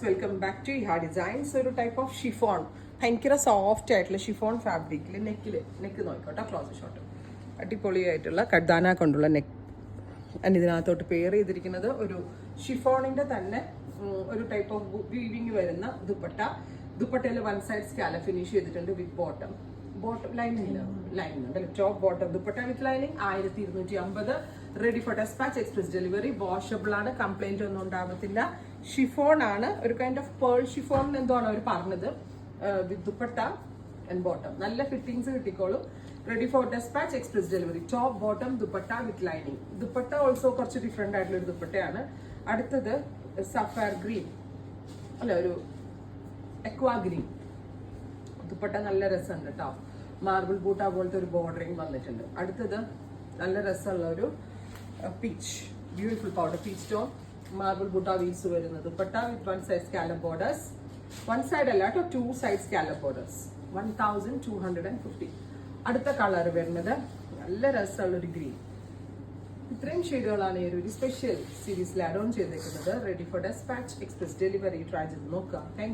Welcome back to Iha designs. ഒരു type of chiffon, ഭയങ്കര soft ആയിട്ടുള്ള ഷിഫോൺ ഫാബ്രിക്കിൽ നെക്ക് നോക്കിക്കോട്ടെ, ക്ലോസ് ഷോട്ട് അടിപൊളിയായിട്ടുള്ള കഡ്ദാന കൊണ്ടുള്ള നെക്ക്. ആൻഡ് ഇതിനകത്തോട്ട് പെയർ ചെയ്തിരിക്കുന്നത് ഒരു ഷിഫോണിന്റെ തന്നെ ഒരു ടൈപ്പ് ഓഫ് വീവിങ് വരുന്ന ദുപ്പട്ടയിൽ വൺ സൈഡ് സ്കാല ഫിനിഷ് ചെയ്തിട്ടുണ്ട് വിത്ത് ബോട്ടം ലൈനിങ് ഉണ്ട്. Top bottom dupatta with lining 1250. Ready for despatch, express delivery. Washable ആണ്, കംപ്ലൈന്റ് ഒന്നും ഉണ്ടാകത്തില്ല. ഷിഫോൺ ആണ്, ഒരു കൈൻഡ് ഓഫ് പേൾ ഷിഫോൺ എന്തോ ആണ് അവർ പറഞ്ഞത്. വിത്ത് ദുപ്പട്ട ആൻഡ് ബോട്ടം നല്ല ഫിറ്റിംഗ്സ് കിട്ടിക്കോളും. Ready for despatch, express delivery. Top bottom dupatta with lining. Dupatta also കുറച്ച് ഡിഫറെന്റ് ആയിട്ടുള്ള ഒരു ദുപ്പട്ടയാണ്. അടുത്തത് സഫയർ ഗ്രീൻ, അല്ല ഒരു എക്വാ ഗ്രീൻ ദുപ്പട്ട. നല്ല രസമുണ്ട് കേട്ടോ. മാർബിൾ ബൂട്ട പോലത്തെ ഒരു ബോർഡറിങ് വന്നിട്ടുണ്ട്. അടുത്തത് നല്ല രസമുള്ള ഒരു peach, beautiful powder peach tone, marble buta weaves വരുന്നത് dupatta with one side scallop borders. One side അല്ല കേട്ടോ, 2 സൈഡ് സ്കാലപ്പ് ബോർഡേഴ്സ്. 1250. അടുത്ത കളർ വരുന്നത് നല്ല രസമുള്ള ഒരു ഗ്രീൻ. ഇത്രയും ഷെയ്ഡുകളാണ് ഈ ഒരു സ്പെഷ്യൽ സീരീസിൽ ആഡ് ഓൺ ചെയ്തേക്കുന്നത്. Ready for despatch, express delivery. Try ചെയ്ത് നോക്കാം. താങ്ക്